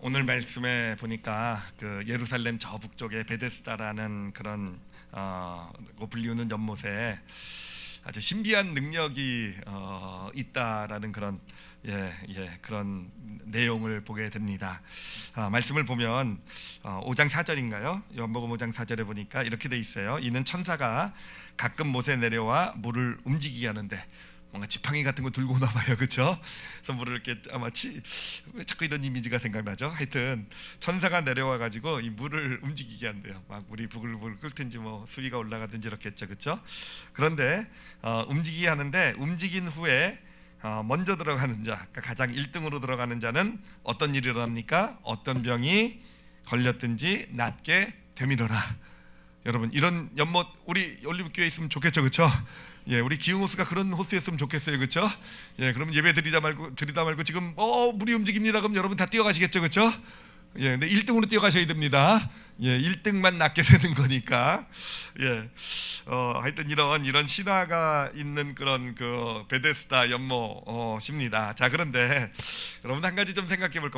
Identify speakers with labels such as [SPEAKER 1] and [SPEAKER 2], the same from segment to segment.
[SPEAKER 1] 오늘 말씀에 보니까 그 예루살렘 저 북쪽에 베데스다라는 그런 불리우는 연못에 아주 신비한 능력이 있다라는 그런 그런 내용을 보게 됩니다. 말씀을 보면 5장 4절인가요? 요한복음 5장 4절에 보니까 이렇게 돼 있어요. 이는 천사가 가끔 못에 내려와 물을 움직이게 하는데, 뭔가 지팡이 같은 거 들고 나봐요, 그렇죠? 그래서 물을 이렇게 왜 자꾸 이런 이미지가 생각나죠? 하여튼 천사가 내려와 가지고 이 물을 움직이게 한대요. 막 물이 부글부글 끓든지 뭐 수위가 올라가든지 이렇겠죠, 그렇죠? 그런데 움직이게 하는데, 움직인 후에 먼저 들어가는 자, 그러니까 가장 1등으로 들어가는 자는 어떤 일이 일어납니까? 어떤 병이 걸렸든지 낫게 되밀어라. 여러분, 이런 연못 우리 올리브교회 있으면 좋겠죠, 그렇죠? 우리 기흥 호수가 그런 호수였으면 좋겠어요, 그렇죠? 그러면 예배 드리다 말고 지금 물이 움직입니다. 그럼 여러분 다 뛰어가시겠죠, 그렇죠? 근데 1등으로 뛰어가셔야 됩니다. 1등만 낫게 되는 거니까. 하여튼 이런 신화가 있는 그런 그 베데스다 연못입니다. 자, 그런데 여러분 한 가지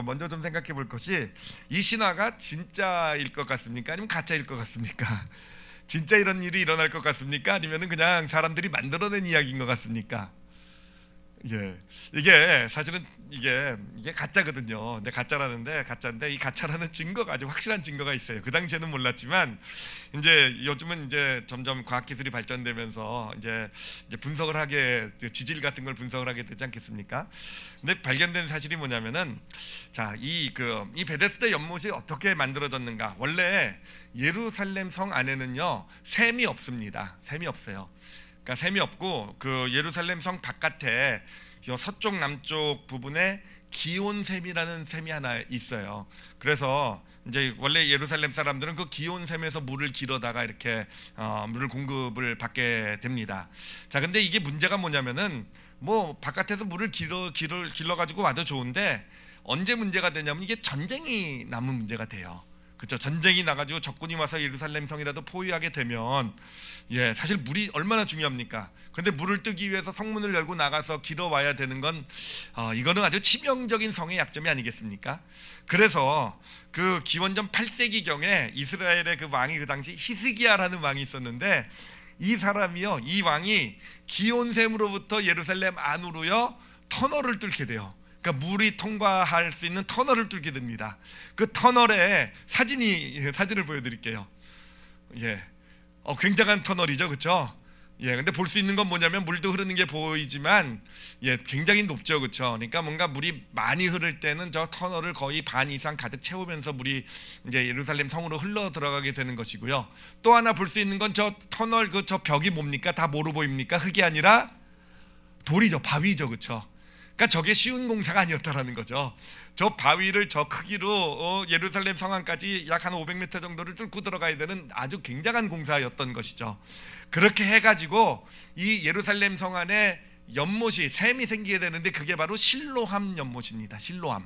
[SPEAKER 1] 먼저 좀 생각해 볼 것이, 이 신화가 진짜일 것 같습니까? 아니면 가짜일 것 같습니까? 진짜 이런 일이 일어날 것 같습니까? 아니면은 그냥 사람들이 만들어낸 이야기인 것 같습니까? 이게 사실은 이게 가짜거든요. 근데 가짜인데 이 가짜라는 증거가, 아주 확실한 증거가 있어요. 그 당시에는 몰랐지만 이제 요즘은 이제 점점 과학 기술이 발전되면서 이제 분석을 하게, 지질 같은 걸 분석을 하게 되지 않겠습니까? 근데 발견된 사실이 뭐냐면은, 자, 이 베데스다 연못이 어떻게 만들어졌는가? 원래 예루살렘 성 안에는요 샘이 없습니다. 샘이 없어요. 그러니까 샘이 없고, 그 예루살렘 성 바깥에 요 서쪽 남쪽 부분에 기온샘이라는 샘이 하나 있어요. 그래서 이제 원래 예루살렘 사람들은 그 기온샘에서 물을 길어다가 이렇게 물을 공급을 받게 됩니다. 자, 근데 이게 문제가 뭐냐면은, 뭐 바깥에서 물을 길러 가지고 와도 좋은데, 언제 문제가 되냐면 이게 전쟁이 나면 문제가 돼요. 그렇죠? 전쟁이 나가지고 적군이 와서 예루살렘 성이라도 포위하게 되면, 사실 물이 얼마나 중요합니까? 근데 물을 뜨기 위해서 성문을 열고 나가서 길어와야 되는 건 이거는 아주 치명적인 성의 약점이 아니겠습니까? 그래서 그 기원전 8세기 경에 이스라엘의 그 왕이, 그 당시 히스기야라는 왕이 있었는데, 이 왕이 기온샘으로부터 예루살렘 안으로요 터널을 뚫게 돼요. 그러니까 물이 통과할 수 있는 터널을 뚫게 됩니다. 그 터널에 사진을 보여드릴게요. 굉장한 터널이죠, 그렇죠? 근데 볼 수 있는 건 뭐냐면, 물도 흐르는 게 보이지만 굉장히 높죠, 그렇죠? 그러니까 뭔가 물이 많이 흐를 때는 저 터널을 거의 반 이상 가득 채우면서 물이 이제 예루살렘 성으로 흘러 들어가게 되는 것이고요. 또 하나 볼 수 있는 건 저 터널 저 벽이 뭡니까? 다 뭐로 보입니까? 흙이 아니라 돌이죠, 바위죠, 그렇죠? 그러니까 저게 쉬운 공사가 아니었다라는 거죠. 저 바위를 저 크기로 예루살렘 성안까지 약 한 500m 정도를 뚫고 들어가야 되는 아주 굉장한 공사였던 것이죠. 그렇게 해가지고 이 예루살렘 성 안에 연못이, 샘이 생기게 되는데, 그게 바로 실로암 연못입니다. 실로암.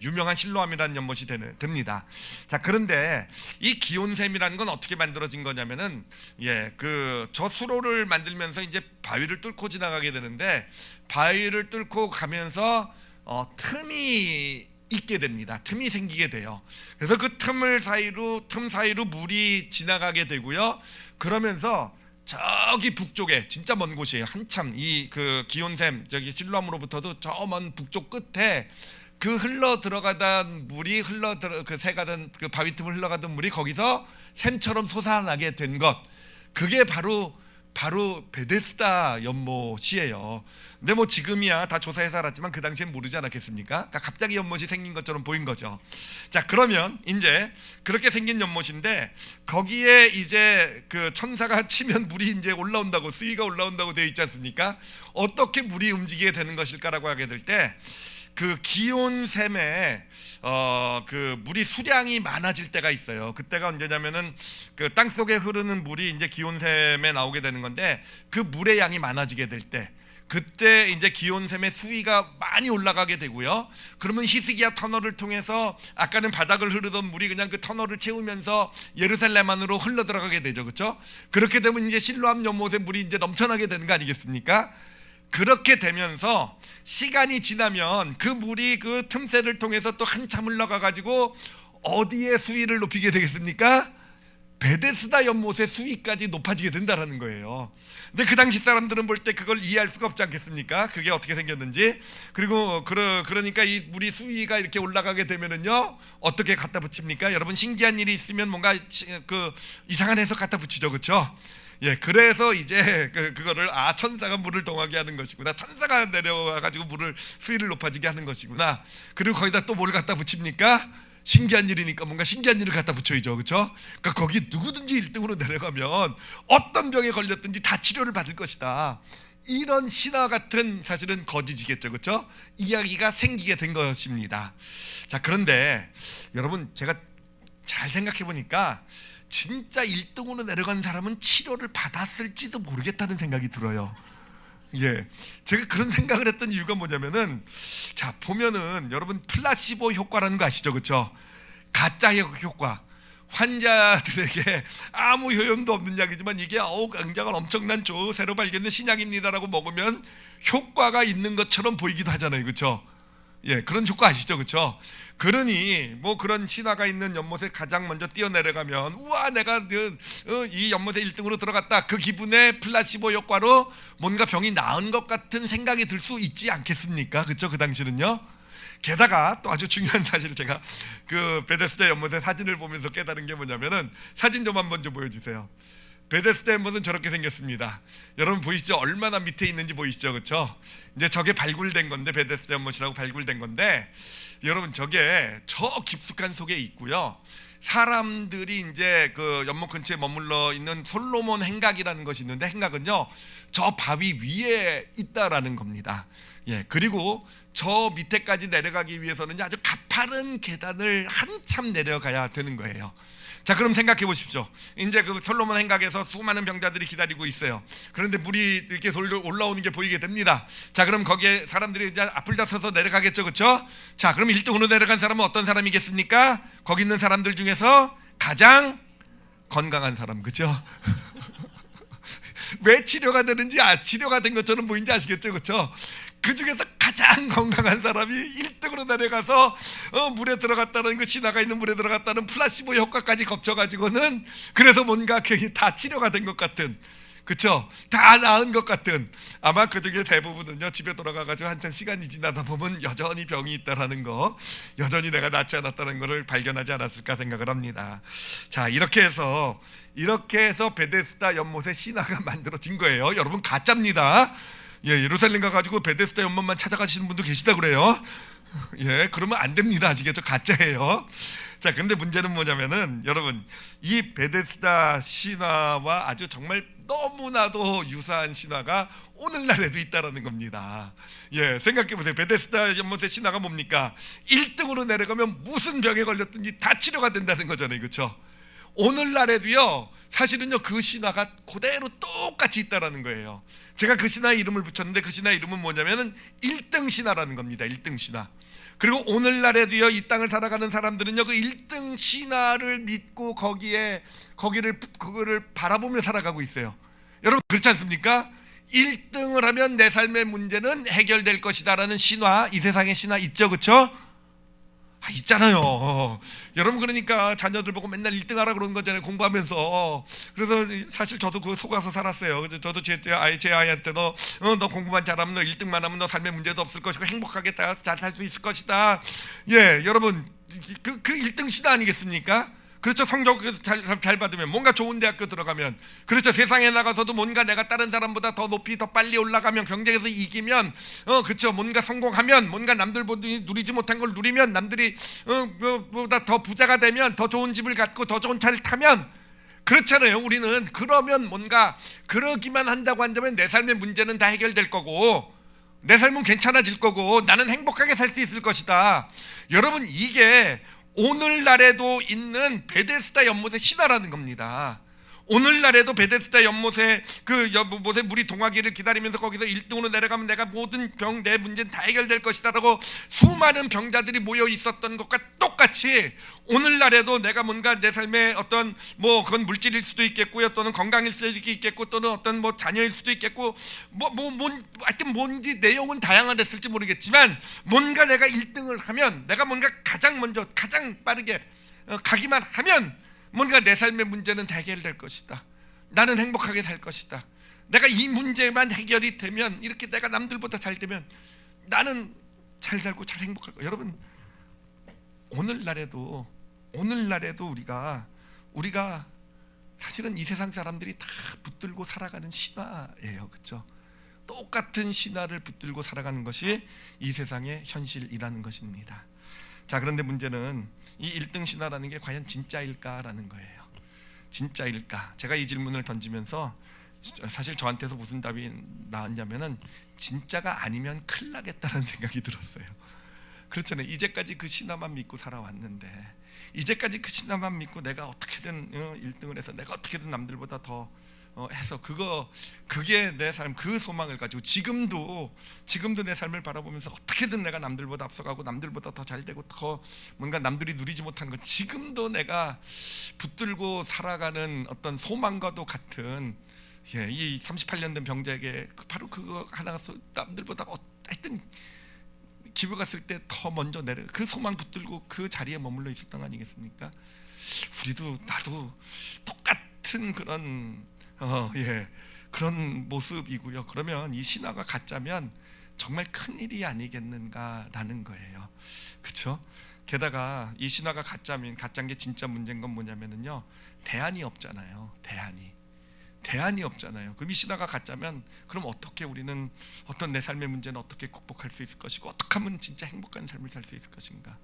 [SPEAKER 1] 유명한 실로암이라는 연못이 됩니다. 자, 그런데 이 기온샘이라는 건 어떻게 만들어진 거냐면은, 저 수로를 만들면서 이제 바위를 뚫고 지나가게 되는데, 바위를 뚫고 가면서 틈이 있게 됩니다. 틈이 생기게 돼요. 그래서 그 틈 사이로 물이 지나가게 되고요. 그러면서 저기 북쪽에, 진짜 먼 곳이에요. 한참 이 그 기온샘, 저기 실로암으로부터도 저 먼 북쪽 끝에 그 흘러 들어가던 물이 그 바위 틈을 흘러가던 물이 거기서 샘처럼 솟아나게 된 것, 그게 바로 베데스다 연못이에요. 근데 뭐 지금이야 다 조사해서 알았지만 그 당시엔 모르지 않았겠습니까? 그러니까 갑자기 연못이 생긴 것처럼 보인 거죠. 자, 그러면 이제 그렇게 생긴 연못인데, 거기에 이제 그 천사가 치면 물이 이제 올라온다고, 수위가 올라온다고 되어 있지 않습니까? 어떻게 물이 움직이게 되는 것일까라고 하게 될 때, 그 기온샘에 그 물이 수량이 많아질 때가 있어요. 그때가 언제냐면은, 그 땅 속에 흐르는 물이 이제 기온샘에 나오게 되는 건데, 그 물의 양이 많아지게 될 때, 그때 이제 기온샘의 수위가 많이 올라가게 되고요. 그러면 히스기야 터널을 통해서 아까는 바닥을 흐르던 물이 그냥 그 터널을 채우면서 예루살렘 안으로 흘러 들어가게 되죠, 그렇죠? 그렇게 되면 이제 실로암 연못에 물이 이제 넘쳐나게 되는 거 아니겠습니까? 그렇게 되면서 시간이 지나면 그 물이 그 틈새를 통해서 또 한참 흘러가 가지고 어디에 수위를 높이게 되겠습니까? 베데스다 연못의 수위까지 높아지게 된다라는 거예요. 근데 그 당시 사람들은 볼 때 그걸 이해할 수가 없지 않겠습니까? 그게 어떻게 생겼는지. 그리고 그러니까 이 물이 수위가 이렇게 올라가게 되면은요, 어떻게 갖다 붙입니까? 여러분, 신기한 일이 있으면 뭔가 그 이상한 해석 갖다 붙이죠, 그렇죠? 예, 그래서 이제 그거를 천사가 물을 동하게 하는 것이구나, 천사가 내려와 가지고 물을 수위를 높아지게 하는 것이구나. 그리고 거기다 또 뭘 갖다 붙입니까? 신기한 일이니까 뭔가 신기한 일을 갖다 붙여야죠, 그렇죠? 그러니까 거기 누구든지 1등으로 내려가면 어떤 병에 걸렸든지 다 치료를 받을 것이다. 이런 신화 같은 사실은 거짓이겠죠, 그렇죠? 이야기가 생기게 된 것입니다. 자, 그런데 여러분, 제가 잘 생각해 보니까 진짜 1등으로 내려간 사람은 치료를 받았을지도 모르겠다는 생각이 들어요. 예, 제가 그런 생각을 했던 이유가 뭐냐면은, 자, 보면은 여러분 플라시보 효과라는 거 아시죠, 그렇죠? 가짜 효과. 환자들에게 아무 효용도 없는 약이지만 이게 굉장한 엄청난 새로 발견된 신약입니다라고 먹으면 효과가 있는 것처럼 보이기도 하잖아요, 그렇죠? 예, 그런 효과 아시죠, 그렇죠? 그러니 뭐 그런 신화가 있는 연못에 가장 먼저 뛰어내려가면, 우와, 내가 이 연못에 1등으로 들어갔다, 그 기분에 플라시보 효과로 뭔가 병이 나은 것 같은 생각이 들 수 있지 않겠습니까? 그렇죠? 그 당시는요. 게다가 또 아주 중요한 사실, 제가 그 베데스다 연못의 사진을 보면서 깨달은 게 뭐냐면은, 사진 좀 한번 좀 보여주세요. 베데스다 연못은 저렇게 생겼습니다. 여러분 보이시죠? 얼마나 밑에 있는지 보이시죠, 그렇죠? 이제 저게 발굴된 건데, 베데스다 연못이라고 발굴된 건데, 여러분 저게 저 깊숙한 속에 있고요. 사람들이 이제 그 연못 근처에 머물러 있는 솔로몬 행각이라는 것이 있는데, 행각은요, 저 바위 위에 있다라는 겁니다. 예, 그리고 저 밑에까지 내려가기 위해서는 아주 가파른 계단을 한참 내려가야 되는 거예요. 자, 그럼 생각해 보십시오. 이제 그 솔로몬 행각에서 수많은 병자들이 기다리고 있어요. 그런데 물이 이렇게 올라오는 게 보이게 됩니다. 자, 그럼 거기에 사람들이 이제 앞을 다 서서 내려가겠죠, 그렇죠? 자, 그럼 1등으로 내려간 사람은 어떤 사람이겠습니까? 거기 있는 사람들 중에서 가장 건강한 사람, 그렇죠? 왜 치료가 되는지, 치료가 된 것처럼 보이는지 아시겠죠, 그렇죠? 그 중에서 가장 건강한 사람이 1등으로 내려가서 물에 들어갔다는, 그 신화가 있는 물에 들어갔다는 플라시보 효과까지 겹쳐가지고는, 그래서 뭔가 괜히 다 치료가 된 것 같은, 그쵸? 다 나은 것 같은, 아마 그 중에 대부분은요, 집에 돌아가가지고 한참 시간이 지나다 보면 여전히 병이 있다라는 거, 여전히 내가 낫지 않았다는 것을 발견하지 않았을까 생각을 합니다. 자, 이렇게 해서 베데스다 연못의 신화가 만들어진 거예요. 여러분, 가짜입니다. 예, 예루살렘 가가지고 베데스다 연못만 찾아가시는 분도 계시다 그래요. 예, 그러면 안 됩니다. 아시겠죠? 가짜예요. 자, 근데 문제는 뭐냐면은, 여러분, 이 베데스다 신화와 아주 정말 너무나도 유사한 신화가 오늘날에도 있다라는 겁니다. 예, 생각해 보세요. 베데스다 연못의 신화가 뭡니까? 1등으로 내려가면 무슨 병에 걸렸든지 다 치료가 된다는 거잖아요, 그렇죠? 오늘날에도요, 사실은요, 그 신화가 그대로 똑같이 있다라는 거예요. 제가 그 신화의 이름을 붙였는데, 그 신화의 이름은 뭐냐면은 1등 신화라는 겁니다. 1등 신화. 그리고 오늘날에도요, 이 땅을 살아가는 사람들은요, 그 1등 신화를 믿고 그거를 바라보며 살아가고 있어요. 여러분, 그렇지 않습니까? 1등을 하면 내 삶의 문제는 해결될 것이다라는 신화, 이 세상의 신화 있죠, 그렇죠? 있잖아요. 여러분, 그러니까 자녀들 보고 맨날 1등 하라 그러는 거잖아요, 공부하면서. 그래서 사실 저도 그거 속아서 살았어요. 그래서 저도 제 아이한테도 너 공부만 잘하면, 너 1등만 하면 너 삶에 문제도 없을 것이고 행복하게 잘 살 수 있을 것이다. 예, 여러분, 그 1등 신화 아니겠습니까? 그렇죠. 성적 잘 받으면, 뭔가 좋은 대학교 들어가면, 그렇죠. 세상에 나가서도 뭔가 내가 다른 사람보다 더 높이 더 빨리 올라가면, 경쟁에서 이기면, 그렇죠. 뭔가 성공하면, 뭔가 남들보다 누리지 못한 걸 누리면, 남들이 보다 더 부자가 되면, 더 좋은 집을 갖고 더 좋은 차를 타면, 그렇잖아요. 우리는 그러면 뭔가 그러기만 한다고 한다면 내 삶의 문제는 다 해결될 거고, 내 삶은 괜찮아질 거고, 나는 행복하게 살 수 있을 것이다. 여러분, 이게 오늘날에도 있는 베데스다 연못의 신화라는 겁니다. 오늘날에도 베데스다 연못에 그 못에 물이 동하기를 기다리면서 거기서 1등으로 내려가면 내가 모든 병 내 문제는 다 해결될 것이다라고 수많은 병자들이 모여 있었던 것과 똑같이 오늘날에도 내가 뭔가 내 삶에 어떤 뭐 그건 물질일 수도 있겠고요, 또는 건강일 수도 있겠고, 또는 어떤 뭐 자녀일 수도 있겠고, 하여튼 뭔지 내용은 다양하됐을지 모르겠지만 뭔가 내가 1등을 하면, 내가 뭔가 가장 먼저 가장 빠르게 가기만 하면 뭔가 내 삶의 문제는 해결될 것이다. 나는 행복하게 살 것이다. 내가 이 문제만 해결이 되면, 이렇게 내가 남들보다 잘 되면 나는 잘 살고 잘 행복할 거야. 여러분, 오늘날에도 우리가 사실은 이 세상 사람들이 다 붙들고 살아가는 신화예요, 그렇죠? 똑같은 신화를 붙들고 살아가는 것이 이 세상의 현실이라는 것입니다. 자, 그런데 문제는 이 1등 신화라는 게 과연 진짜일까라는 거예요. 진짜일까? 제가 이 질문을 던지면서 사실 저한테서 무슨 답이 나왔냐면은 진짜가 아니면 큰일 나겠다는 생각이 들었어요. 그렇잖아요. 이제까지 그 신화만 믿고 살아왔는데, 이제까지 그 신화만 믿고 내가 어떻게든 1등을 해서 내가 어떻게든 남들보다 더 해서 그게 내 삶, 그 소망을 가지고 지금도 내 삶을 바라보면서 어떻게든 내가 남들보다 앞서가고 남들보다 더 잘되고 더 뭔가 남들이 누리지 못한 것, 지금도 내가 붙들고 살아가는 어떤 소망과도 같은, 이 38년 된 병자에게 바로 그거 하나가 남들보다 하여튼 기부 갔을 때 더 먼저 내려 그 소망 붙들고 그 자리에 머물러 있었던 거 아니겠습니까? 나도 똑같은 그런 모습이고요. 그러면 이 신화가 가짜면 정말 큰일이 아니겠는가라는 거예요. 그렇죠? 게다가 이 신화가 가짜인 게 진짜 문제인 건 뭐냐면요, 대안이 없잖아요. 대안이 없잖아요. 그럼 이 신화가 가짜면 그럼 어떻게 우리는 어떤 내 삶의 문제는 어떻게 극복할 수 있을 것이고, 어떻게 하면 진짜 행복한 삶을 살 수 있을 것인가?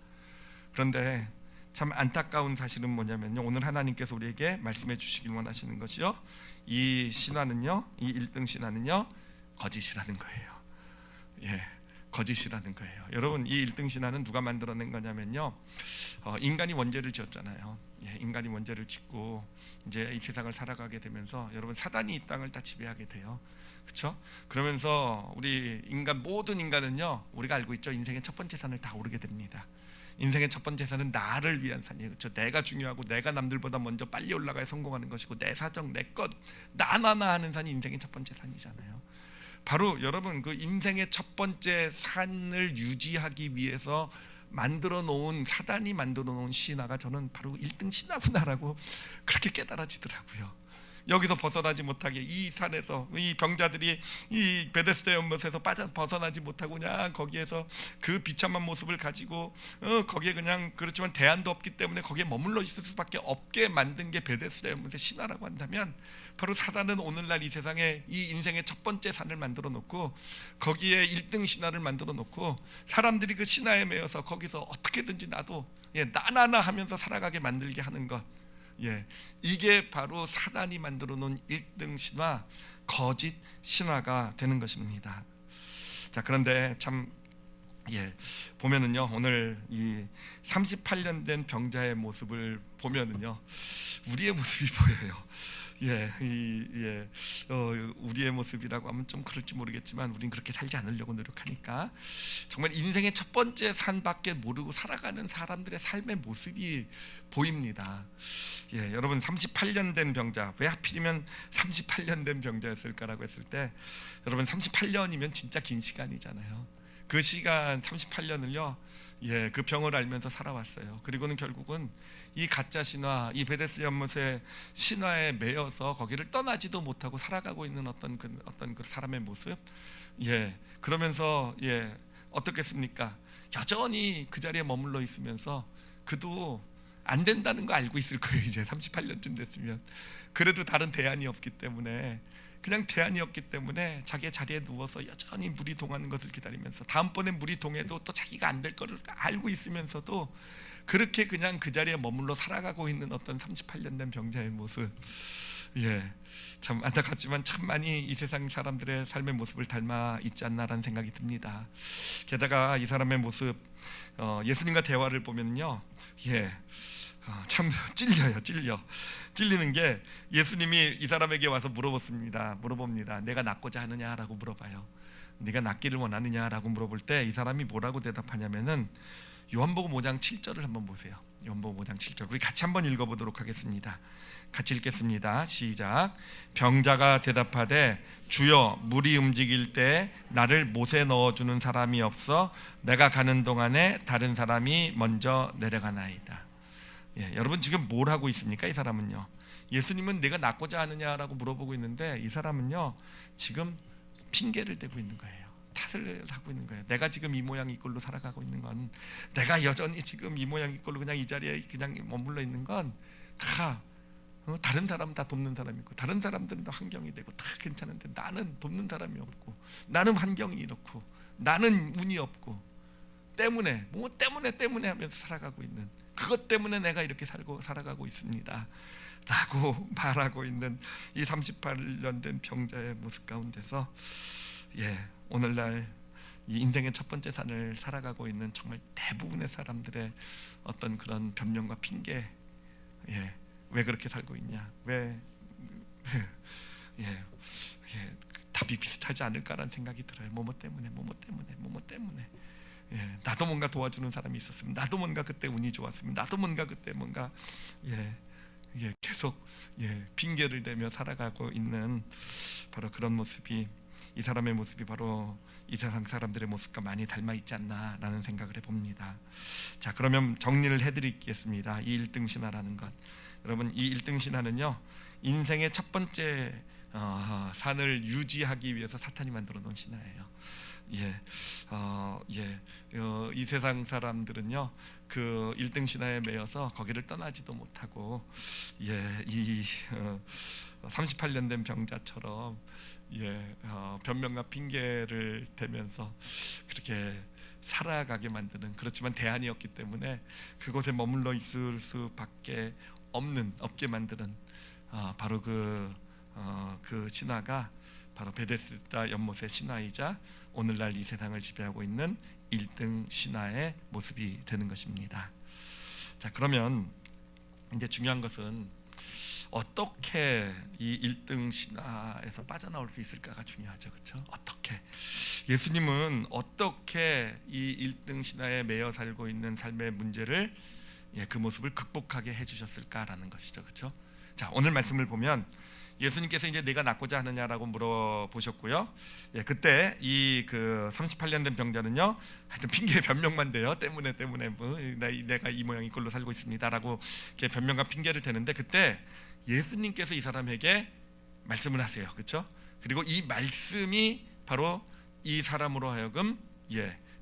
[SPEAKER 1] 그런데 참 안타까운 사실은 뭐냐면요, 오늘 하나님께서 우리에게 말씀해 주시길 원하시는 것이요, 이 신화는요, 이 1등 신화는요 거짓이라는 거예요. 거짓이라는 거예요. 여러분, 이 1등 신화는 누가 만들어낸 거냐면요, 인간이 원죄를 지었잖아요. 인간이 원죄를 짓고 이제 이 세상을 살아가게 되면서 여러분, 사단이 이 땅을 다 지배하게 돼요. 그렇죠? 그러면서 우리 모든 인간은요, 우리가 알고 있죠, 인생의 첫 번째 산을 다 오르게 됩니다. 인생의 첫 번째 산은 나를 위한 산이에요. 그렇죠? 내가 중요하고 내가 남들보다 먼저 빨리 올라가야 성공하는 것이고, 내 사정, 내 것, 나나나 하는 산이 인생의 첫 번째 산이잖아요. 바로 여러분, 그 인생의 첫 번째 산을 유지하기 위해서 사단이 만들어 놓은 신화가 저는 바로 1등 신화구나라고 그렇게 깨달아지더라고요. 여기서 벗어나지 못하게, 이 산에서 이 병자들이 이 베데스다 연못에서 벗어나지 못하고 그냥 거기에서 그 비참한 모습을 가지고 거기에 그냥, 그렇지만 대안도 없기 때문에 거기에 머물러 있을 수밖에 없게 만든 게 베데스다 연못의 신화라고 한다면, 바로 사단은 오늘날 이 세상에 이 인생의 첫 번째 산을 만들어 놓고 거기에 1등 신화를 만들어 놓고 사람들이 그 신화에 매여서 거기서 어떻게든지 나도 나나나 하면서 살아가게 만들게 하는 것, 이게 바로 사단이 만들어 놓은 1등 신화, 거짓 신화가 되는 것입니다. 자, 그런데 참 보면은요, 오늘 이 38년 된 병자의 모습을 보면은요, 우리의 모습이 보여요. 우리의 모습이라고 하면 좀 그럴지 모르겠지만 우린 그렇게 살지 않으려고 노력하니까 정말 인생의 첫 번째 산밖에 모르고 살아가는 사람들의 삶의 모습이 보입니다. 여러분, 38년 된 병자, 왜 하필이면 38년 된 병자였을까라고 했을 때, 여러분 38년이면 진짜 긴 시간이잖아요. 그 시간 38년을요, 그 병을 앓면서 살아왔어요. 그리고는 결국은 이 가짜 신화, 이 베데스다 연못의 신화에 매여서 거기를 떠나지도 못하고 살아가고 있는 어떤 그 사람의 모습, 그러면서 어떻겠습니까? 여전히 그 자리에 머물러 있으면서 그도 안 된다는 거 알고 있을 거예요. 이제 38년쯤 됐으면. 그래도 다른 대안이 없기 때문에, 자기의 자리에 누워서 여전히 물이 동하는 것을 기다리면서, 다음번에 물이 동해도 또 자기가 안 될 거를 알고 있으면서도 그렇게 그냥 그 자리에 머물러 살아가고 있는 어떤 38년 된 병자의 모습, 참 안타깝지만 참 많이 이 세상 사람들의 삶의 모습을 닮아 있지 않나라는 생각이 듭니다. 게다가 이 사람의 모습, 예수님과 대화를 보면요, 참 찔리는 게 예수님이 이 사람에게 와서 물어봅니다. 내가 낫고자 하느냐라고 물어봐요. 네가 낫기를 원하느냐라고 물어볼 때 이 사람이 뭐라고 대답하냐면은 요한복음 5장 7절을 한번 보세요. 요한복음 5장 7절 우리 같이 한번 읽어보도록 하겠습니다. 같이 읽겠습니다. 시작. 병자가 대답하되 주여 물이 움직일 때 나를 못에 넣어주는 사람이 없어 내가 가는 동안에 다른 사람이 먼저 내려가나이다. 여러분 지금 뭘 하고 있습니까? 이 사람은요, 예수님은 내가 낫고자 하느냐라고 물어보고 있는데 이 사람은요 지금 핑계를 대고 있는 거예요. 탓을 하고 있는 거예요. 내가 지금 이 모양 이 꼴로 살아가고 있는 건, 내가 여전히 지금 이 모양 이 꼴로 그냥 이 자리에 그냥 머물러 있는 건 다 다른 사람은 다 돕는 사람이 있고 다른 사람들은 다 환경이 되고 다 괜찮은데 나는 돕는 사람이 없고 나는 환경이 이렇고 나는 운이 없고 때문에 하면서 살아가고 있는, 그것 때문에 내가 이렇게 살아가고 있습니다 라고 말하고 있는 이 38년 된 병자의 모습 가운데서 오늘날 이 인생의 첫 번째 산을 살아가고 있는 정말 대부분의 사람들의 어떤 그런 변명과 핑계, 왜 그렇게 살고 있냐, 답이 비슷하지 않을까라는 생각이 들어요. 뭐뭐 때문에 나도 뭔가 도와주는 사람이 있었으면, 나도 뭔가 그때 운이 좋았으면, 나도 뭔가 그때 뭔가 계속 핑계를 대며 살아가고 있는 바로 그런 모습이, 이 사람의 모습이 바로 이 세상 사람들의 모습과 많이 닮아 있지 않나라는 생각을 해봅니다. 자, 그러면 정리를 해드리겠습니다. 이 1등 신화라는 것, 여러분 이 1등 신화는요 인생의 첫 번째 산을 유지하기 위해서 사탄이 만들어 놓은 신화예요. 이 세상 사람들은요 그 1등 신화에 매여서 거기를 떠나지도 못하고 이 38년 된 병자처럼 변명과 핑계를 대면서 그렇게 살아가게 만드는, 그렇지만 대안이 없기 때문에 그곳에 머물러 있을 수밖에 없게 만드는 바로 그 신화가 바로 베데스다 연못의 신화이자 오늘날 이 세상을 지배하고 있는 1등 신화의 모습이 되는 것입니다. 자, 그러면 이제 중요한 것은 어떻게 이 1등 신화에서 빠져나올 수 있을까가 중요하죠. 그렇죠? 어떻게 예수님은 어떻게 이 1등 신화에 매여 살고 있는 삶의 문제를 그 모습을 극복하게 해주셨을까라는 것이죠. 그렇죠? 자, 오늘 말씀을 보면 예수님께서 이제 내가 낫고자 하느냐라고 물어보셨고요. 그때 이 그 38년 된 병자는요, 하여튼 핑계 변명만 돼요. 때문에 내가 이 모양 이 꼴로 살고 있습니다라고 이렇게 변명과 핑계를 대는데, 그때 예수님께서 이 사람에게 말씀을 하세요. 그렇죠? 그리고 이 말씀이 바로 이 사람으로 하여금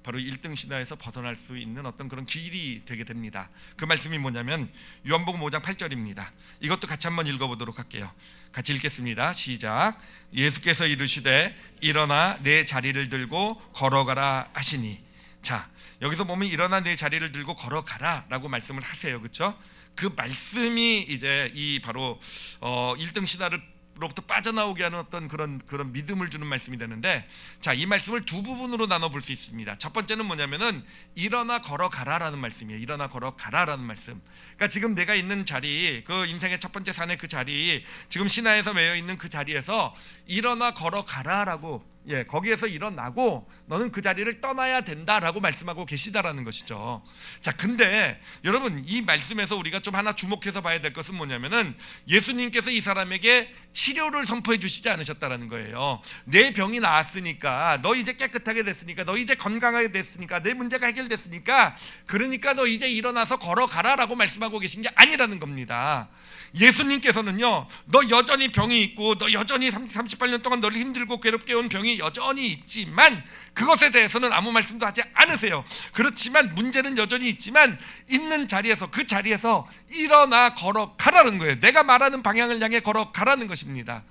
[SPEAKER 1] 바로 1등 신화에서 벗어날 수 있는 어떤 그런 길이 되게 됩니다. 그 말씀이 뭐냐면 요한복음 5장 8절입니다. 이것도 같이 한번 읽어보도록 할게요. 같이 읽겠습니다. 시작. 예수께서 이르시되 일어나 내 자리를 들고 걸어가라 하시니. 자, 여기서 보면 일어나 내 자리를 들고 걸어가라 라고 말씀을 하세요. 그렇죠? 그 말씀이 이제 이 바로 1등 신화를 로부터 빠져나오게 하는 어떤 그런 믿음을 주는 말씀이 되는데, 자, 이 말씀을 두 부분으로 나눠 볼 수 있습니다. 첫 번째는 뭐냐면은 일어나 걸어가라라는 말씀이에요. 일어나 걸어가라라는 말씀. 그러니까 지금 내가 있는 자리, 그 인생의 첫 번째 산의 그 자리, 지금 신화에서 매여 있는 그 자리에서 일어나 걸어가라라고, 거기에서 일어나고 너는 그 자리를 떠나야 된다라고 말씀하고 계시다라는 것이죠. 자, 근데 여러분 이 말씀에서 우리가 좀 하나 주목해서 봐야 될 것은 뭐냐면은 예수님께서 이 사람에게 치료를 선포해 주시지 않으셨다라는 거예요. 내 병이 나았으니까, 너 이제 깨끗하게 됐으니까, 너 이제 건강하게 됐으니까, 내 문제가 해결됐으니까, 그러니까 너 이제 일어나서 걸어가라라고 말씀하고 계신 게 아니라는 겁니다. 예수님께서는요, 너 여전히 병이 있고, 너 여전히 38년 동안 너를 힘들고 괴롭게 온 병이 여전히 있지만 그것에 대해서는 아무 말씀도 하지 않으세요. 그렇지만 문제는 여전히 있지만 있는 자리에서, 그 자리에서 일어나 걸어가라는 거예요. 내가 말하는 방향을 향해 걸어가라는 것입니다.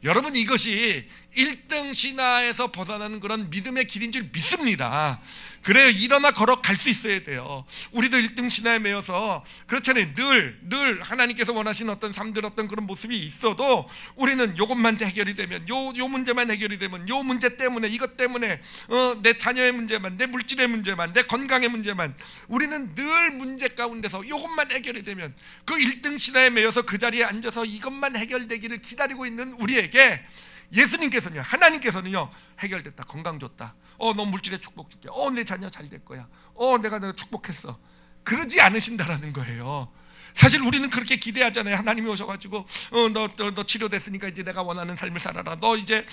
[SPEAKER 1] 여러분, 이것이 1등 신화에서 벗어나는 그런 믿음의 길인 줄 믿습니다. 그래요. 일어나 걸어갈 수 있어야 돼요. 우리도 1등 신화에 매여서 그렇잖아요. 늘 하나님께서 원하시는 어떤 삶들, 어떤 그런 모습이 있어도 우리는 요것만 해결이 되면, 요 문제만 해결이 되면, 요 문제 때문에, 이것 때문에, 내 자녀의 문제만, 내 물질의 문제만, 내 건강의 문제만, 우리는 늘 문제 가운데서 요것만 해결이 되면, 그 1등 신화에 매여서 그 자리에 앉아서 이것만 해결되기를 기다리고 있는 우리에게 예수님께서는요, 하나님께서는요, 해결됐다, 건강 줬다, 너 물질의 축복 줄게, 내 자녀 잘 될 거야, 내가 축복했어, 그러지 않으신다라는 거예요. 사실 우리는 그렇게 기대하잖아요. 하나님이 오셔가지고 너 치료됐으니까 이제 내가 원하는 삶을 살아라, 너 이제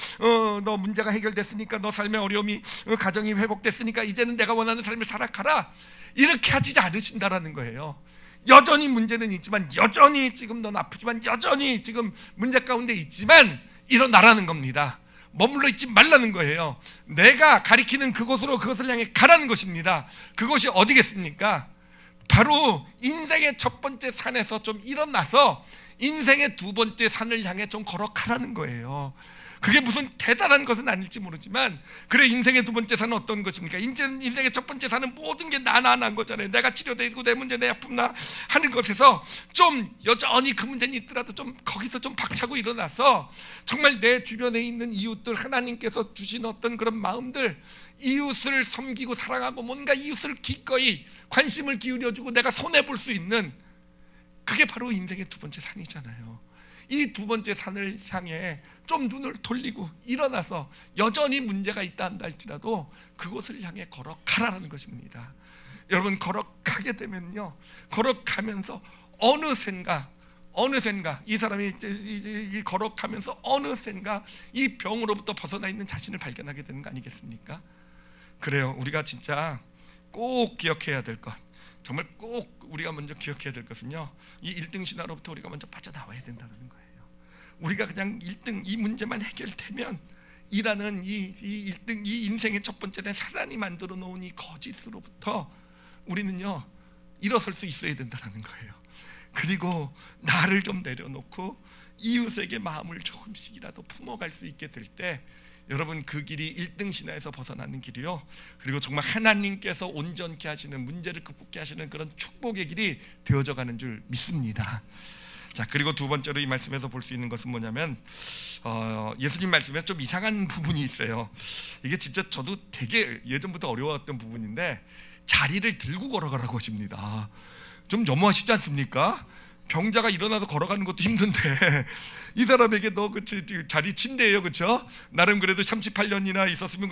[SPEAKER 1] 너 문제가 해결됐으니까, 너 삶의 어려움이 가정이 회복됐으니까 이제는 내가 원하는 삶을 살아가라, 이렇게 하지 않으신다라는 거예요. 여전히 문제는 있지만, 여전히 지금 넌 아프지만, 여전히 지금 문제 가운데 있지만 일어나라는 겁니다. 머물러 있지 말라는 거예요. 내가 가리키는 그곳으로, 그것을 향해 가라는 것입니다. 그것이 어디겠습니까? 바로 인생의 첫 번째 산에서 좀 일어나서 인생의 두 번째 산을 향해 좀 걸어가라는 거예요. 그게 무슨 대단한 것은 아닐지 모르지만, 그래, 인생의 두 번째 산은 어떤 것입니까? 인생의 첫 번째 산은 모든 게 나나난 거잖아요. 내가 치료되고 내 문제, 내 아픔 나 하는 것에서 좀 여전히 그 문제는 있더라도 좀 거기서 좀 박차고 일어나서 정말 내 주변에 있는 이웃들, 하나님께서 주신 어떤 그런 마음들, 이웃을 섬기고 사랑하고 뭔가 이웃을 기꺼이 관심을 기울여주고 내가 손해볼 수 있는, 그게 바로 인생의 두 번째 산이잖아요. 이 두 번째 산을 향해 좀 눈을 돌리고 일어나서 여전히 문제가 있다 한다 할지라도 그곳을 향해 걸어가라는 것입니다. 여러분, 걸어가게 되면요, 걸어가면서 어느샌가 이 사람이 걸어가면서 어느샌가 이 병으로부터 벗어나 있는 자신을 발견하게 되는 거 아니겠습니까? 그래요. 우리가 진짜 꼭 기억해야 될 것, 정말 꼭 우리가 먼저 기억해야 될 것은요, 이 1등 신화로부터 우리가 먼저 빠져나와야 된다는 거예요. 우리가 그냥 1등 이 문제만 해결되면 이라는 이 1등, 이 인생의 첫 번째 된 사단이 만들어 놓은 이 거짓으로부터 우리는요 일어설 수 있어야 된다는 거예요. 그리고 나를 좀 내려놓고 이웃에게 마음을 조금씩이라도 품어갈 수 있게 될 때, 여러분, 그 길이 1등 신화에서 벗어나는 길이요, 그리고 정말 하나님께서 온전케 하시는, 문제를 극복케 하시는 그런 축복의 길이 되어져 가는 줄 믿습니다. 자, 그리고 두 번째로 이 말씀에서 볼 수 있는 것은 뭐냐면, 예수님 말씀에 좀 이상한 부분이 있어요. 이게 진짜 저도 되게 예전부터 어려웠던 부분인데, 자리를 들고 걸어가라고 하십니다. 좀 너무하시지 않습니까? 병자가 일어나서 걸어가는 것도 힘든데 이 사람에게 너 그치 자리 침대예요, 그렇죠? 나름 그래도 38년이나 있었으면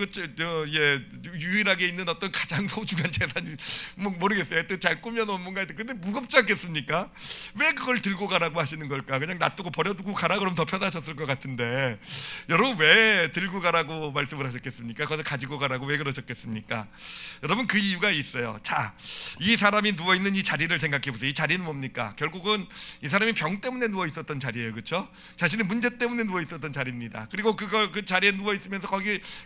[SPEAKER 1] 유일하게 있는 어떤 가장 소중한 재산이 모르겠어요. 하여튼 잘 꾸며놓은 뭔가, 근데 무겁지 않겠습니까? 왜 그걸 들고 가라고 하시는 걸까? 그냥 놔두고 버려두고 가라 그러면 더 편하셨을 것 같은데, 여러분, 왜 들고 가라고 말씀을 하셨겠습니까? 그것을 가지고 가라고 왜 그러셨겠습니까? 여러분, 그 이유가 있어요. 자, 이 사람이 누워있는 이 자리를 생각해 보세요. 이 자리는 뭡니까? 결국은 이 사람이 병 때문에 누워 있었던 자리예요, 그렇죠? 자신의 문제 때문에 누워 있었던 자리입니다. 그리고 그 자리에 누워 있으면서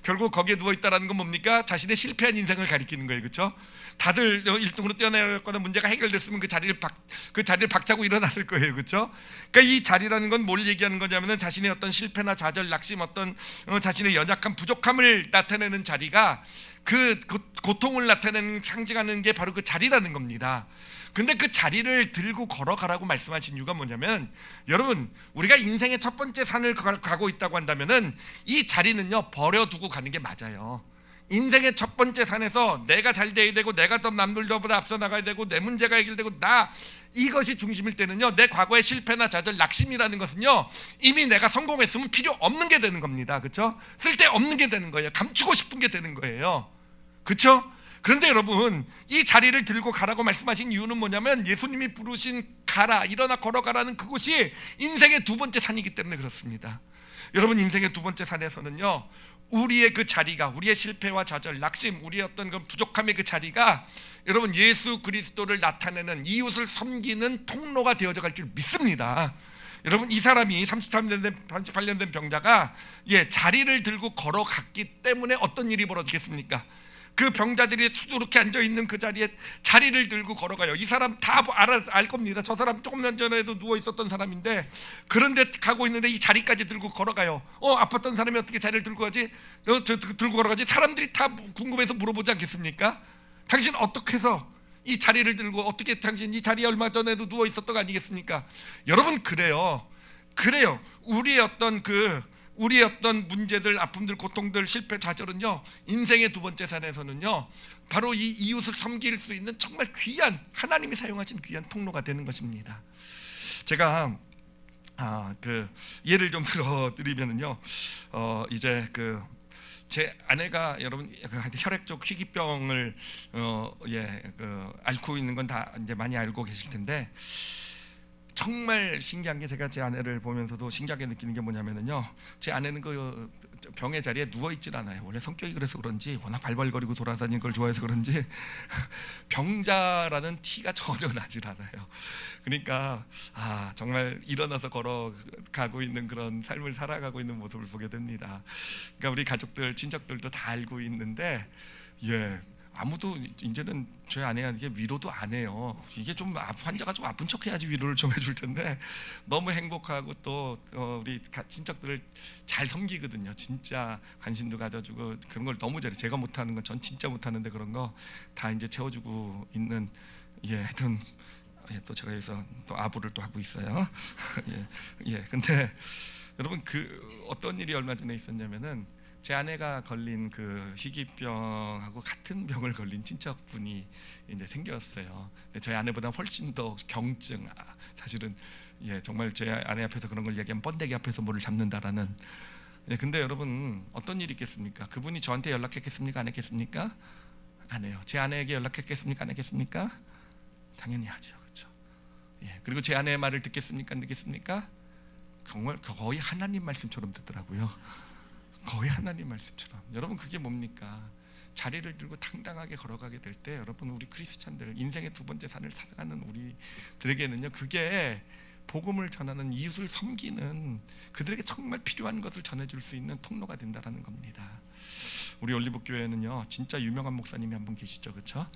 [SPEAKER 1] 결국 거기에 누워 있다라는 건 뭡니까? 자신의 실패한 인생을 가리키는 거예요, 그렇죠? 다들 1등으로 뛰어내렸거나 문제가 해결됐으면 그 자리를 박차고 일어났을 거예요, 그렇죠? 그러니까 이 자리라는 건 뭘 얘기하는 거냐면은 자신의 어떤 실패나 좌절, 낙심, 어떤 자신의 연약함, 부족함을 나타내는 자리가, 그 고통을 나타내는, 상징하는 게 바로 그 자리라는 겁니다. 근데 그 자리를 들고 걸어가라고 말씀하신 이유가 뭐냐면, 여러분, 우리가 인생의 첫 번째 산을 가고 있다고 한다면은 이 자리는요 버려두고 가는 게 맞아요. 인생의 첫 번째 산에서 내가 잘 돼야 되고, 내가 더 남들보다 앞서 나가야 되고, 내 문제가 해결되고, 이것이 중심일 때는요, 내 과거의 실패나 좌절, 낙심이라는 것은요 이미 내가 성공했으면 필요 없는 게 되는 겁니다, 그렇죠? 쓸데없는 게 되는 거예요. 감추고 싶은 게 되는 거예요, 그렇죠? 그런데 여러분, 이 자리를 들고 가라고 말씀하신 이유는 뭐냐면, 예수님이 부르신 가라, 일어나 걸어가라는 그곳이 인생의 두 번째 산이기 때문에 그렇습니다. 여러분, 인생의 두 번째 산에서는요, 우리의 그 자리가, 우리의 실패와 좌절, 낙심, 우리의 어떤 그 부족함의 그 자리가, 여러분, 예수 그리스도를 나타내는, 이웃을 섬기는 통로가 되어져 갈 줄 믿습니다. 여러분, 이 사람이 38년 된 병자가 자리를 들고 걸어갔기 때문에 어떤 일이 벌어지겠습니까? 그 병자들이 수두룩히 앉아 있는 그 자리에 자리를 들고 걸어가요. 이 사람 다 알 겁니다. 저 사람 조금 전에도 누워 있었던 사람인데, 그런데 가고 있는데 이 자리까지 들고 걸어가요. 아팠던 사람이 어떻게 자리를 들고 가지? 들고 걸어가지? 사람들이 다 궁금해서 물어보지 않겠습니까? 당신 어떻게 해서 이 자리를 들고, 어떻게 당신 이 자리에 얼마 전에도 누워 있었던 거 아니겠습니까? 여러분, 그래요. 우리의 어떤 문제들, 아픔들, 고통들, 실패, 좌절은요, 인생의 두 번째 산에서는요, 바로 이 이웃을 섬길 수 있는 정말 귀한, 하나님이 사용하신 귀한 통로가 되는 것입니다. 제가 예를 좀 들어드리면은요, 이제 제 아내가, 여러분, 혈액적 희귀병을 앓고 있는 건 다 이제 많이 알고 계실 텐데, 정말 신기한 게, 제가 제 아내를 보면서도 신기하게 느끼는 게 뭐냐면은요, 제 아내는 그 병의 자리에 누워 있질 않아요. 원래 성격이 그래서 그런지, 워낙 발발거리고 돌아다니는 걸 좋아해서 그런지 병자라는 티가 전혀 나질 않아요. 그러니까 정말 일어나서 걸어가고 있는 그런 삶을 살아가고 있는 모습을 보게 됩니다. 그러니까 우리 가족들, 친척들도 다 알고 있는데, 아무도 이제는 저희 아내한테 위로도 안 해요. 이게 좀 환자가 좀 아픈 척해야지 위로를 좀 해줄 텐데, 너무 행복하고 또 우리 친척들을 잘 섬기거든요. 진짜 관심도 가져주고 그런 걸 너무 잘해. 제가 못하는 건 전 진짜 못하는데, 그런 거 다 이제 채워주고 있는, 하여튼 또 제가 여기서 또 아부를 또 하고 있어요. 근데 여러분, 어떤 일이 얼마 전에 있었냐면은, 제 아내가 걸린 그 희귀병하고 같은 병을 걸린 친척분이 이제 생겼어요. 근데 저희 아내보다 훨씬 더 경증, 사실은 정말 제 아내 앞에서 그런 걸 얘기하면 번데기 앞에서 뭐를 잡는다라는. 근데 여러분, 어떤 일이 있겠습니까? 그분이 저한테 연락했겠습니까? 안 했겠습니까? 안 해요. 제 아내에게 연락했겠습니까? 안 했겠습니까? 당연히 하죠, 그렇죠? 그리고 제 아내의 말을 듣겠습니까? 안 듣겠습니까? 정말 거의 하나님 말씀처럼 듣더라고요. 거의 하나님 말씀처럼. 여러분, 그게 뭡니까? 자리를 들고 당당하게 걸어가게 될 때, 여러분, 우리 크리스찬들, 인생의 두 번째 산을 살아가는 우리들에게는요, 그게 복음을 전하는, 이웃을 섬기는, 그들에게 정말 필요한 것을 전해줄 수 있는 통로가 된다라는 겁니다. 우리 올리브교회는요, 진짜 유명한 목사님이 한 분 계시죠, 그렇죠?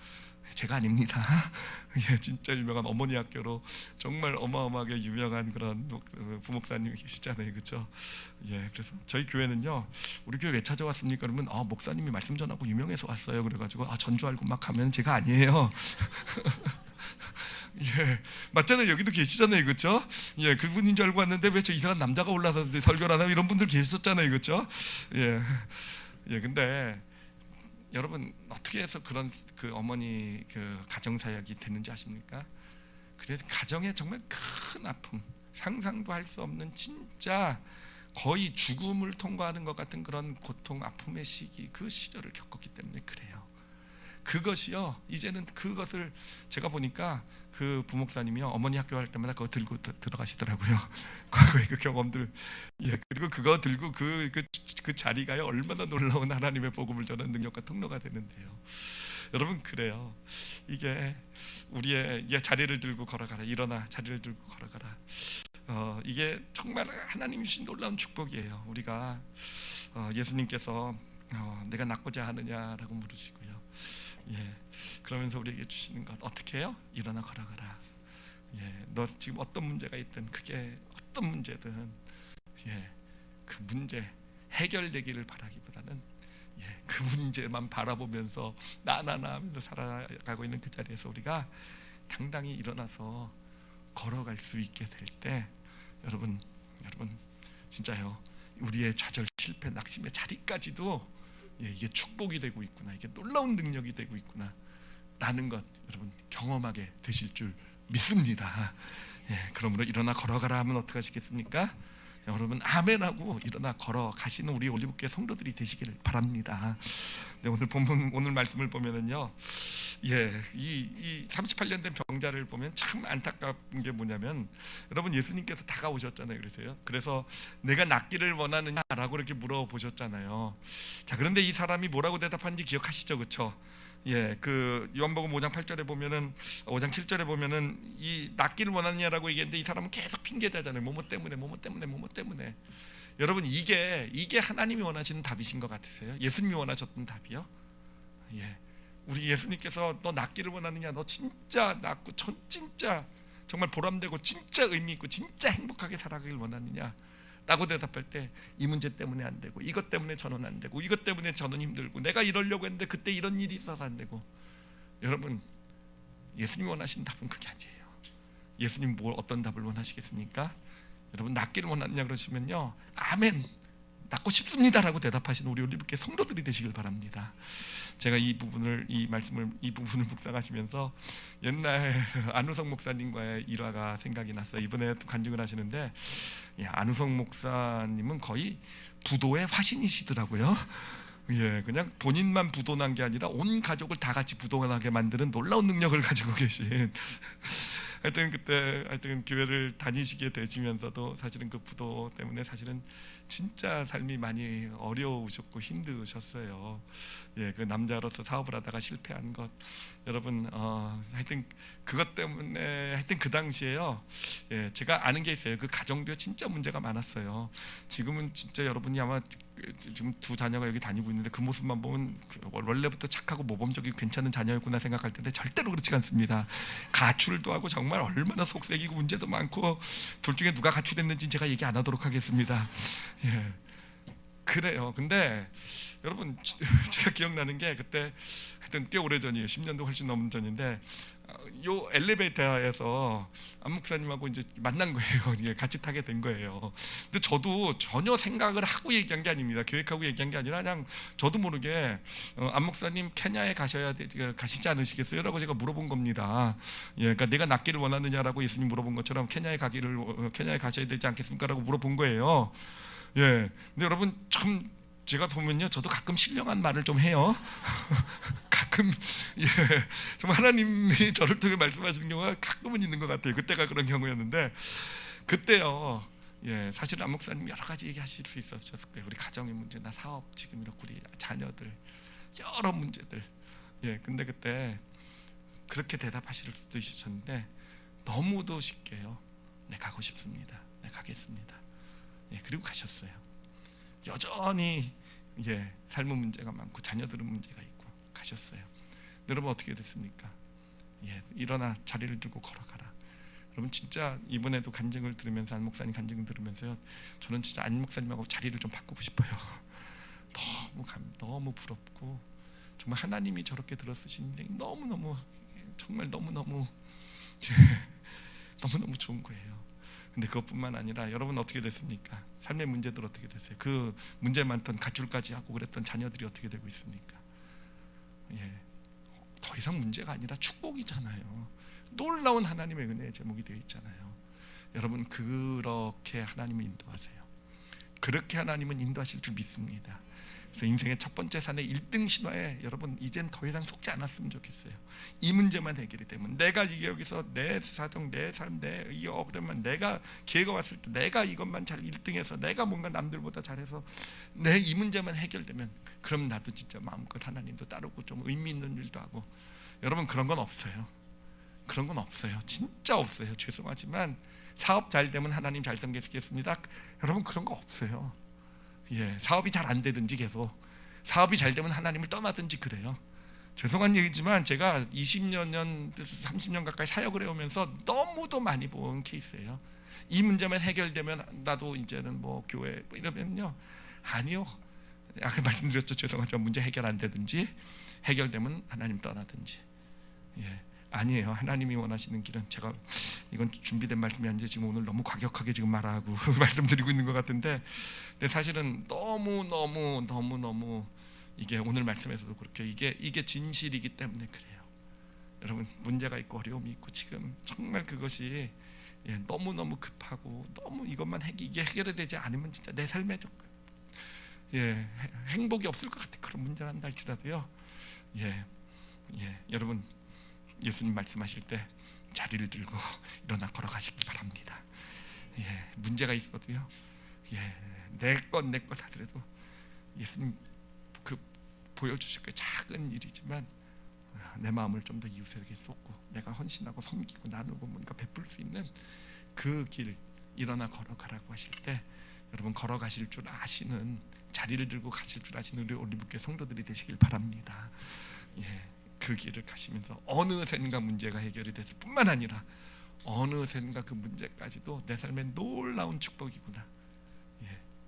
[SPEAKER 1] 제가 아닙니다. 진짜 유명한 어머니 학교로 정말 어마어마하게 유명한 그런 부목사님이 계시잖아요, 그렇죠? 그래서 저희 교회는요, 우리 교회 왜 찾아왔습니까? 그러면 목사님이 말씀 전하고 유명해서 왔어요. 그래가지고 전주 알고 막 하면 제가 아니에요. 맞잖아요. 여기도 계시잖아요, 그렇죠? 그분인 줄 알고 왔는데 왜 저 이상한 남자가 올라서 설교를 하나, 이런 분들 계셨잖아요, 그렇죠? 근데 여러분, 어떻게 해서 그런 그 어머니 그 가정 사역이 됐는지 아십니까? 그래서 가정에 정말 큰 아픔, 상상도 할 수 없는, 진짜 거의 죽음을 통과하는 것 같은 그런 고통, 아픔의 시기, 그 시절을 겪었기 때문에 그래요. 그것이요, 이제는 그것을 제가 보니까 그 부목사님이요, 어머니 학교 할 때마다 그거 들고 들어가시더라고요. 과거의 그 경험들. 그리고 그거 들고 그 자리가요, 얼마나 놀라운 하나님의 복음을 전하는 능력과 통로가 되는데요. 여러분, 그래요. 이게 우리의 자리를 들고 걸어가라, 일어나 자리를 들고 걸어가라. 이게 정말 하나님 주신 놀라운 축복이에요. 우리가 예수님께서 내가 낫고자 하느냐라고 물으시고요. 그러면서 우리에게 주시는 것, 어떻게 해요? 일어나 걸어가라. 너 지금 어떤 문제가 있든, 그게 어떤 문제든, 그 문제 해결되기를 바라기보다는 그 문제만 바라보면서 나나나 하면서 살아가고 있는 그 자리에서 우리가 당당히 일어나서 걸어갈 수 있게 될 때, 여러분 진짜요, 우리의 좌절, 실패, 낙심의 자리까지도 이게 축복이 되고 있구나, 이게 놀라운 능력이 되고 있구나 라는 것, 여러분 경험하게 되실 줄 믿습니다. 그러므로 일어나 걸어가라 하면 어떻게 하시겠습니까? 여러분 아멘하고 일어나 걸어가시는 우리 올리브교회 성도들이 되시길 바랍니다. 오늘 본문, 오늘 말씀을 보면은요, 이 38년 된 병자를 보면 참 안타까운 게 뭐냐면, 여러분 예수님께서 다가오셨잖아요. 그래서 내가 낫기를 원하느냐라고 이렇게 물어보셨잖아요. 자, 그런데 이 사람이 뭐라고 대답한지 기억하시죠, 그렇죠? 그 요한복음 5장 8절에 보면은, 5장 7절에 보면은 이 낫기를 원하느냐라고 얘기했는데, 이 사람은 계속 핑계대잖아요. 뭐뭐 때문에. 여러분, 이게 하나님이 원하시는 답이신 것 같으세요? 예수님이 원하셨던 답이요? 예, 우리 예수님께서 너 낫기를 원하느냐, 너 진짜 낫고 진짜 정말 보람되고 진짜 의미 있고 진짜 행복하게 살아가길 원하느냐 라고 대답할 때, 이 문제 때문에 안 되고, 이것 때문에 저는 안 되고, 이것 때문에 저는 힘들고, 내가 이러려고 했는데 그때 이런 일이 있어서 안 되고. 여러분, 예수님이 원하신 답은 그게 아니에요. 예수님 어떤 답을 원하시겠습니까? 여러분, 낫기를 원하느냐 그러시면요, 아멘, 낫고 싶습니다라고 대답하시는 우리 올리브교회 성도들이 되시길 바랍니다. 제가 이 부분을 묵상하시면서 옛날 안우성 목사님과의 일화가 생각이 났어요. 이번에 간증을 하시는데, 안우성 목사님은 거의 부도의 화신이시더라고요. 예, 그냥 본인만 부도난 게 아니라 온 가족을 다 같이 부도나게 만드는 놀라운 능력을 가지고 계신. 하여튼 교회를 다니시게 되시면서도 사실은 그 부도 때문에 사실은 진짜 삶이 많이 어려우셨고 힘드셨어요. 예, 그 남자로서 사업을 하다가 실패한 것, 여러분, 하여튼 그것 때문에 하여튼 그 당시에요. 예, 제가 아는 게 있어요. 그 가정도 진짜 문제가 많았어요. 지금은 진짜 여러분이 아마 지금 두 자녀가 여기 다니고 있는데 그 모습만 보면 원래부터 착하고 모범적이고 괜찮은 자녀였구나 생각할 텐데 절대로 그렇지 않습니다. 가출도 하고 정말 얼마나 속색이고 문제도 많고, 둘 중에 누가 가출했는지 제가 얘기 안 하도록 하겠습니다. 예, 그래요. 근데 여러분, 제가 기억나는 게 그때 하여튼 꽤 오래전이에요. 10년도 훨씬 넘은 전인데, 요 엘리베이터에서 안 목사님하고 이제 만난 거예요. 같이 타게 된 거예요. 근데 저도 전혀 생각을 하고 얘기한 게 아닙니다. 계획하고 얘기한 게 아니라 그냥 저도 모르게 안 목사님 케냐에 가시지 않으시겠어요? 라고 제가 물어본 겁니다. 예, 그러니까 내가 낫기를 원하느냐라고 예수님 물어본 것처럼 케냐에 가셔야 되지 않겠습니까? 라고 물어본 거예요. 예, 근데 여러분, 참 제가 보면요, 저도 가끔 신령한 말을 좀 해요. 가끔, 예, 정말 하나님이 저를 통해 말씀하시는 경우가 가끔은 있는 것 같아요. 그때가 그런 경우였는데, 그때요, 예, 사실 안 목사님 여러 가지 얘기하실 수 있었을 거예요. 우리 가정의 문제나 사업, 지금 이렇게 우리 자녀들 여러 문제들. 예, 근데 그때 그렇게 대답하실 수도 있으셨는데 너무도 쉽게요, 네, 가고 싶습니다. 네, 가겠습니다. 예, 그리고 가셨어요. 여전히, 예, 삶은 문제가 많고 자녀들은 문제가 있고 가셨어요. 여러분, 어떻게 됐습니까? 예, 일어나 자리를 들고 걸어가라. 여러분, 진짜 이번에도 간증을 들으면서, 안 목사님 간증을 들으면서요, 저는 진짜 안 목사님하고 자리를 좀 바꾸고 싶어요. 너무 부럽고, 정말 하나님이 저렇게 들어쓰신 인생이 너무너무, 정말 너무너무 너무너무 좋은 거예요. 근데 그것뿐만 아니라 여러분, 어떻게 됐습니까? 삶의 문제들 어떻게 됐어요? 그 문제 많던 가출까지 하고 그랬던 자녀들이 어떻게 되고 있습니까? 예, 더 이상 문제가 아니라 축복이잖아요. 놀라운 하나님의 은혜의 제목이 되어 있잖아요. 여러분, 그렇게 하나님을 인도하세요. 그렇게 하나님은 인도하실 줄 믿습니다. 그래서 인생의 첫 번째 산의 1등 신화에 여러분, 이젠 더 이상 속지 않았으면 좋겠어요. 이 문제만 해결이 되면, 내가 이게 여기서 내 사정, 내 삶, 그러면 내가 기회가 왔을 때 내가 이것만 잘 1등해서 내가 뭔가 남들보다 잘해서 내 이 문제만 해결되면, 그럼 나도 진짜 마음껏 하나님도 따르고 좀 의미 있는 일도 하고. 여러분, 그런 건 없어요. 그런 건 없어요. 진짜 없어요. 죄송하지만 사업 잘 되면 하나님 잘 섬기겠습니다. 여러분, 그런 거 없어요. 예, 사업이 잘 안 되든지, 계속 사업이 잘 되면 하나님을 떠나든지 그래요. 죄송한 얘기지만 제가 20년, 30년 가까이 사역을 해오면서 너무도 많이 본 케이스예요. 이 문제만 해결되면 나도 이제는 뭐 교회 이러면요, 아니요, 아까 말씀드렸죠. 죄송하지만 문제 해결 안 되든지, 해결되면 하나님 떠나든지. 예, 아니에요. 하나님이 원하시는 길은, 제가 이건 준비된 말씀이 아닌데 지금 오늘 너무 과격하게 지금 말하고 말씀드리고 있는 것 같은데, 근데 사실은 너무 이게 오늘 말씀에서도 그렇게 이게 진실이기 때문에 그래요. 여러분, 문제가 있고 어려움이 있고 지금 정말 그것이, 예, 너무 급하고 너무 이것만 이게 해결이 되지 않으면 진짜 내 삶에 예, 행복이 없을 것 같아. 그런 문제를 한다 할지라도요. 예, 여러분, 예수님 말씀하실 때 자리를 들고 일어나 걸어가시기 바랍니다. 예, 문제가 있어도요, 예, 내 것 하더라도 예수님 그 보여주실 그 작은 일이지만 내 마음을 좀 더 이웃에게 쏟고 내가 헌신하고 섬기고 나누고 뭔가 베풀 수 있는 그 길, 일어나 걸어가라고 하실 때, 여러분, 걸어가실 줄 아시는, 자리를 들고 가실 줄 아시는 우리 올리브교회 성도들이 되시길 바랍니다. 그 길을 가시면서 어느샌가 문제가 해결이 됐을 뿐만 아니라 어느샌가 그 문제까지도 내 삶의 놀라운 축복이구나,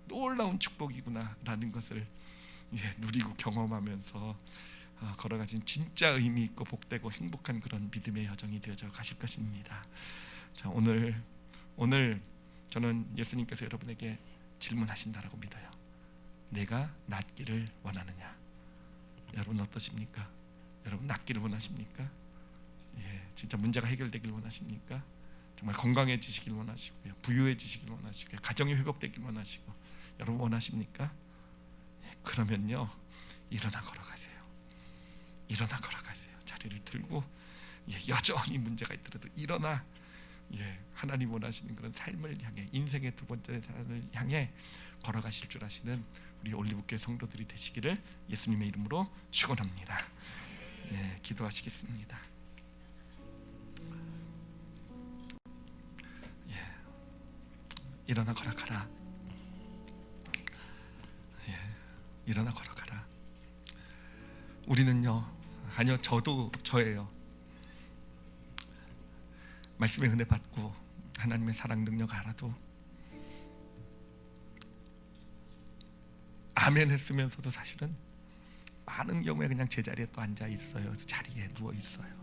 [SPEAKER 1] 놀라운 축복이구나라는 것을 누리고 경험하면서 걸어가신 진짜 의미 있고 복되고 행복한 그런 믿음의 여정이 되어져 가실 것입니다. 자, 오늘 저는 예수님께서 여러분에게 질문하신다라고 믿어요. 내가 낫기를 원하느냐? 여러분 어떠십니까? 여러분 낫기를 원하십니까? 진짜 문제가 해결되길 원하십니까? 정말 건강해지시길 원하시고요, 부유해지시길 원하시고요, 가정이 회복되길 원하시고, 여러분 원하십니까? 그러면요, 일어나 걸어가세요. 일어나 걸어가세요. 자리를 들고 여전히 문제가 있더라도 일어나 하나님 원하시는 그런 삶을 향해, 인생의 두 번째 삶을 향해 걸어가실 줄 아시는 우리 올리브교회 성도들이 되시기를 예수님의 이름으로 축원합니다. 기도하시겠습니다. 일어나 걸어가라. 일어나 걸어가라. 우리는요, 아니요, 저도 저예요. 말씀의 은혜 받고 하나님의 사랑 능력 알아도 아멘 했으면서도 사실은 많은 경우에 그냥 제자리에 또 앉아 있어요. 자리에 누워 있어요.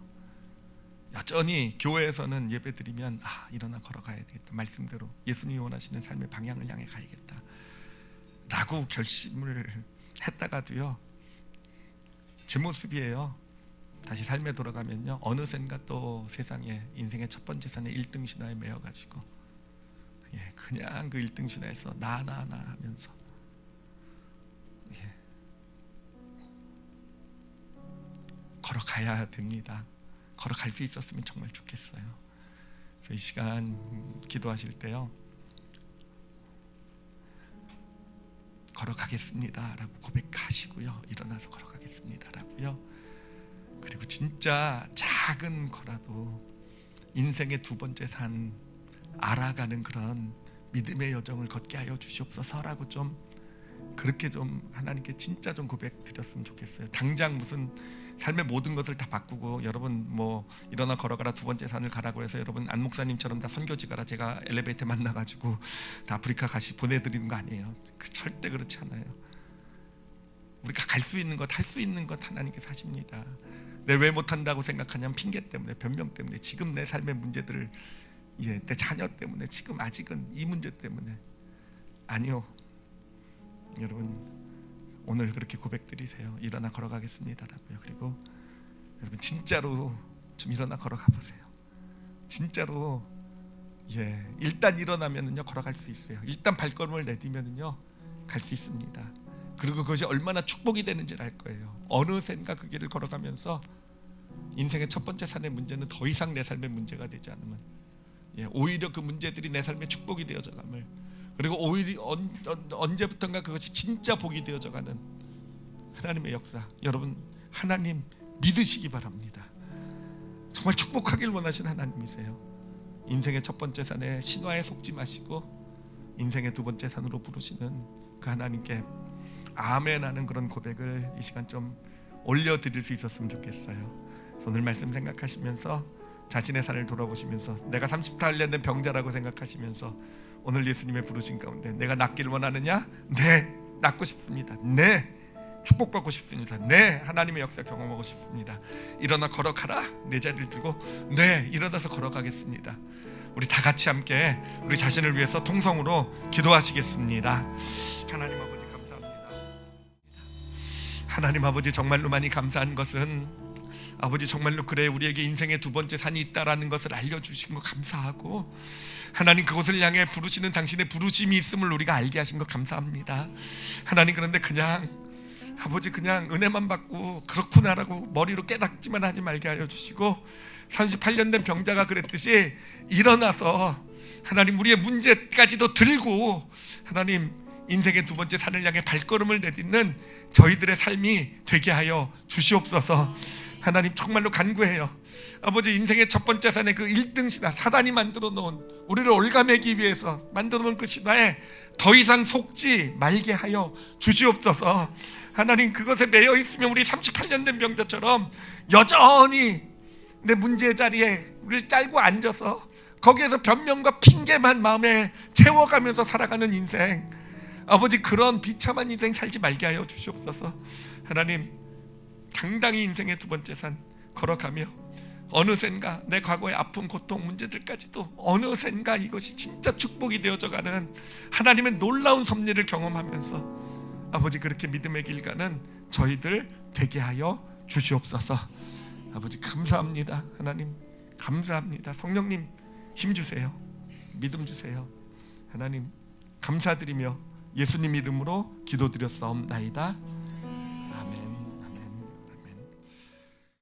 [SPEAKER 1] 여전히 교회에서는 예배 드리면 일어나 걸어가야 되겠다, 말씀대로 예수님이 원하시는 삶의 방향을 향해 가야겠다 라고 결심을 했다가도요, 제 모습이에요. 다시 삶에 돌아가면요, 어느샌가 또 세상에 인생의 첫 번째 산에 1등 신화에 매여가지고 그냥 그 1등 신화에서 나 하면서 걸어가야 됩니다. 걸어갈 수 있었으면 정말 좋겠어요. 그래서 이 시간 기도하실 때요, 걸어가겠습니다 라고 고백하시고요, 일어나서 걸어가겠습니다 라고요. 그리고 진짜 작은 거라도 인생의 두 번째 산 알아가는 그런 믿음의 여정을 걷게 하여 주시옵소서라고 좀 그렇게 좀 하나님께 진짜 좀 고백 드렸으면 좋겠어요. 당장 무슨 삶의 모든 것을 다 바꾸고 여러분 뭐 일어나 걸어가라 두 번째 산을 가라고 해서 여러분 안 목사님처럼 다 선교지 가라 제가 엘리베이터 만나가지고 다 아프리카 보내드리는 거 아니에요. 절대 그렇지 않아요. 우리가 갈 수 있는 것, 할 수 있는 것 하나님께서 하십니다. 내 왜 못한다고 생각하냐면 핑계 때문에, 변명 때문에, 지금 내 삶의 문제들을 내 자녀 때문에, 지금 아직은 이 문제 때문에. 아니요, 여러분 오늘 그렇게 고백드리세요. 일어나 걸어가겠습니다라고요. 그리고 여러분 진짜로 좀 일어나 걸어가 보세요. 진짜로 일단 일어나면은요 걸어갈 수 있어요. 일단 발걸음을 내디면은요 갈 수 있습니다. 그리고 그것이 얼마나 축복이 되는지를 알 거예요. 어느샌가 그 길을 걸어가면서 인생의 첫 번째 산의 문제는 더 이상 내 삶의 문제가 되지 않으면 오히려 그 문제들이 내 삶의 축복이 되어져 감을, 그리고 오히려 언제부턴가 그것이 진짜 복이 되어져가는 하나님의 역사, 여러분 하나님 믿으시기 바랍니다. 정말 축복하길 원하시는 하나님이세요. 인생의 첫 번째 산에 신화에 속지 마시고 인생의 두 번째 산으로 부르시는 그 하나님께 아멘하는 그런 고백을 이 시간 좀 올려드릴 수 있었으면 좋겠어요. 오늘 말씀 생각하시면서 자신의 삶을 돌아보시면서 내가 30살 된 병자라고 생각하시면서 오늘 예수님의 부르신 가운데 내가 낫기를 원하느냐? 네, 낫고 싶습니다. 네, 축복받고 싶습니다. 네, 하나님의 역사 경험하고 싶습니다. 일어나 걸어가라. 내 자리를 들고 네, 일어나서 걸어가겠습니다. 우리 다 같이 함께 우리 자신을 위해서 통성으로 기도하시겠습니다. 하나님 아버지 감사합니다. 하나님 아버지 정말로 많이 감사한 것은 아버지 정말로 그래 우리에게 인생의 두 번째 산이 있다라는 것을 알려주신 거 감사하고, 하나님 그곳을 향해 부르시는 당신의 부르심이 있음을 우리가 알게 하신 것 감사합니다. 하나님 그런데 그냥 아버지 그냥 은혜만 받고 그렇구나라고 머리로 깨닫지만 하지 말게 하여 주시고, 38년 된 병자가 그랬듯이 일어나서 하나님 우리의 문제까지도 들고 하나님 인생의 두 번째 산을 향해 발걸음을 내딛는 저희들의 삶이 되게 하여 주시옵소서. 하나님 정말로 간구해요. 아버지 인생의 첫 번째 산에 그 1등 신화, 사단이 만들어 놓은 우리를 올가매기 위해서 만들어 놓은 그 신화에 더 이상 속지 말게 하여 주시옵소서. 하나님, 그것에 매여 있으면 우리 38년 된 병자처럼 여전히 내 문제의 자리에 우리를 깔고 앉아서 거기에서 변명과 핑계만 마음에 채워가면서 살아가는 인생, 아버지, 그런 비참한 인생 살지 말게 하여 주시옵소서. 하나님, 당당히 인생의 두 번째 산 걸어가며 어느샌가 내 과거의 아픔, 고통, 문제들까지도 어느샌가 이것이 진짜 축복이 되어져가는 하나님의 놀라운 섭리를 경험하면서 아버지, 그렇게 믿음의 길 가는 저희들 되게 하여 주시옵소서. 아버지, 감사합니다. 하나님, 감사합니다. 성령님, 힘 주세요. 믿음 주세요. 하나님, 감사드리며 예수님 이름으로 기도드렸사옵나이다.